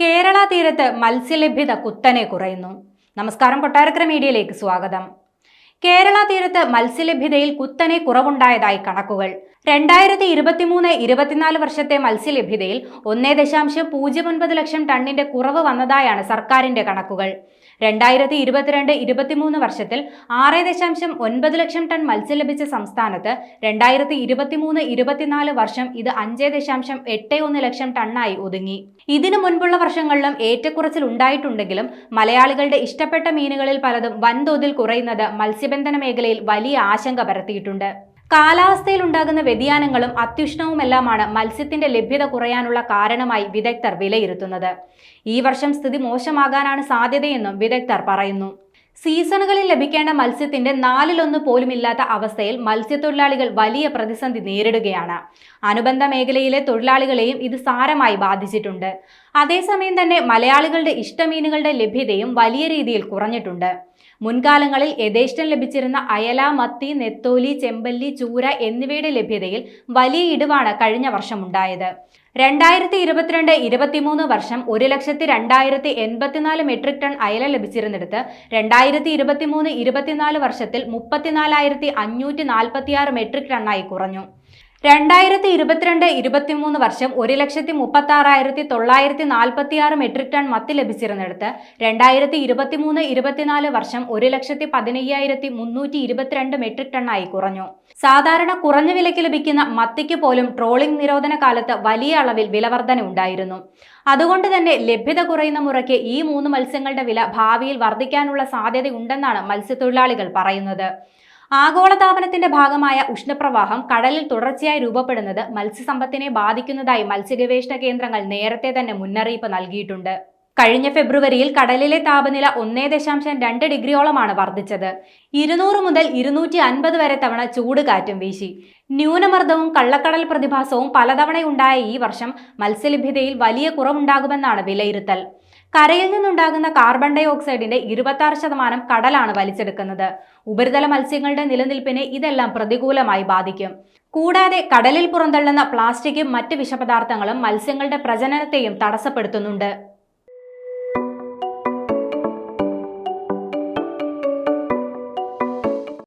കേരള തീരത്ത് മത്സ്യലഭ്യത കുത്തനെ കുറയുന്നു. നമസ്കാരം, കൊട്ടാരക്കര മീഡിയയിലേക്ക് സ്വാഗതം. കേരള തീരത്ത് മത്സ്യലഭ്യതയിൽ കുത്തനെ കുറവുണ്ടായതായി കണക്കുകൾ. 2023-24 വർഷത്തെ മത്സ്യലഭ്യതയിൽ 1.09 ലക്ഷം ടണ്ണിന്റെ കുറവ് വന്നതായാണ് സർക്കാരിന്റെ കണക്കുകൾ. 2022-23 വർഷത്തിൽ 6.9 ലക്ഷം ടൺ മത്സ്യം ലഭിച്ച സംസ്ഥാനത്ത് 2023-24 വർഷം ഇത് 5.81 ലക്ഷം ടണ്ണായി ഒതുങ്ങി. ഇതിനു മുൻപുള്ള വർഷങ്ങളിലും ഏറ്റക്കുറച്ചിൽ ഉണ്ടായിട്ടുണ്ടെങ്കിലും മലയാളികളുടെ ഇഷ്ടപ്പെട്ട മീനുകളിൽ പലതും വൻതോതിൽ കുറയുന്നത് മത്സ്യബന്ധന മേഖലയിൽ വലിയ ആശങ്ക പരത്തിയിട്ടുണ്ട്. കാലാവസ്ഥയിൽ ഉണ്ടാകുന്ന വ്യതിയാനങ്ങളും അത്യുഷ്ണവുമെല്ലാമാണ് മത്സ്യത്തിന്റെ ലഭ്യത കുറയാനുള്ള കാരണമായി വിദഗ്ധർ വിലയിരുത്തുന്നത്. ഈ വർഷം സ്ഥിതി മോശമാകാനാണ് സാധ്യതയെന്നും വിദഗ്ധർ പറയുന്നു. സീസണുകളിൽ ലഭിക്കേണ്ട മത്സ്യത്തിന്റെ 1/4 പോലുമില്ലാത്ത അവസ്ഥയിൽ മത്സ്യത്തൊഴിലാളികൾ വലിയ പ്രതിസന്ധി നേരിടുകയാണ്. അനുബന്ധ മേഖലയിലെ തൊഴിലാളികളെയും ഇത് സാരമായി ബാധിച്ചിട്ടുണ്ട്. അതേസമയം തന്നെ മലയാളികളുടെ ഇഷ്ടമീനുകളുടെ ലഭ്യതയും വലിയ രീതിയിൽ കുറഞ്ഞിട്ടുണ്ട്. മുൻകാലങ്ങളിൽ യഥേഷ്ടം ലഭിച്ചിരുന്ന അയല, മത്തി, നെത്തോലി, ചെമ്പല്ലി, ചൂര എന്നിവയുടെ ലഭ്യതയിൽ വലിയ ഇടിവാണ് കഴിഞ്ഞ വർഷം ഉണ്ടായത്. 2022-23 വർഷം 1,02,084 മെട്രിക് ടൺ അയല ലഭിച്ചിരുന്നിടത്ത് 2023-24 വർഷത്തിൽ 34,546 മെട്രിക് ടണ്ണായി കുറഞ്ഞു. 2022-23 വർഷം 1,36,946 മെട്രിക് ടൺ മത്തി ലഭിച്ചിരുന്നിടത്ത് 2023-24 വർഷം 1,15,322 മെട്രിക് ടണ്ണായി കുറഞ്ഞു. സാധാരണ കുറഞ്ഞ വിലയ്ക്ക് ലഭിക്കുന്ന മത്തിക്ക് പോലും ട്രോളിംഗ് നിരോധന കാലത്ത് വലിയ അളവിൽ വിലവർധന ഉണ്ടായിരുന്നു. അതുകൊണ്ട് തന്നെ ലഭ്യത കുറയുന്ന മുറയ്ക്ക് ഈ 3 മത്സ്യങ്ങളുടെ വില ഭാവിയിൽ വർദ്ധിക്കാനുള്ള സാധ്യതയുണ്ടെന്നാണ് മത്സ്യത്തൊഴിലാളികൾ പറയുന്നത്. ആഗോളതാപനത്തിന്റെ ഭാഗമായ ഉഷ്ണപ്രവാഹം കടലിൽ തുടർച്ചയായി രൂപപ്പെടുന്നത് മത്സ്യസമ്പത്തിനെ ബാധിക്കുന്നതായി മത്സ്യഗവേഷണ കേന്ദ്രങ്ങൾ നേരത്തെ തന്നെ മുന്നറിയിപ്പ് നൽകിയിട്ടുണ്ട്. കഴിഞ്ഞ ഫെബ്രുവരിയിൽ കടലിലെ താപനില 1.2 ഡിഗ്രിയോളമാണ് വർദ്ധിച്ചത്. 200 മുതൽ 250 വരെ തവണ ചൂട് കാറ്റും വീശി. ന്യൂനമർദ്ദവും കള്ളക്കടൽ പ്രതിഭാസവും പലതവണയുണ്ടായ ഈ വർഷം മത്സ്യലഭ്യതയിൽ വലിയ കുറവുണ്ടാകുമെന്നാണ് വിലയിരുത്തൽ. കരയിൽ നിന്നുണ്ടാകുന്ന കാർബൺ ഡൈ ഓക്സൈഡിന്റെ 26% കടലാണ് വലിച്ചെടുക്കുന്നത്. ഉപരിതല മത്സ്യങ്ങളുടെ നിലനിൽപ്പിനെ ഇതെല്ലാം പ്രതികൂലമായി ബാധിക്കും. കൂടാതെ കടലിൽ പുറന്തള്ളുന്ന പ്ലാസ്റ്റിക്കും മറ്റ് വിഷപദാർത്ഥങ്ങളും മത്സ്യങ്ങളുടെ പ്രജനനത്തെയും തടസ്സപ്പെടുത്തുന്നുണ്ട്.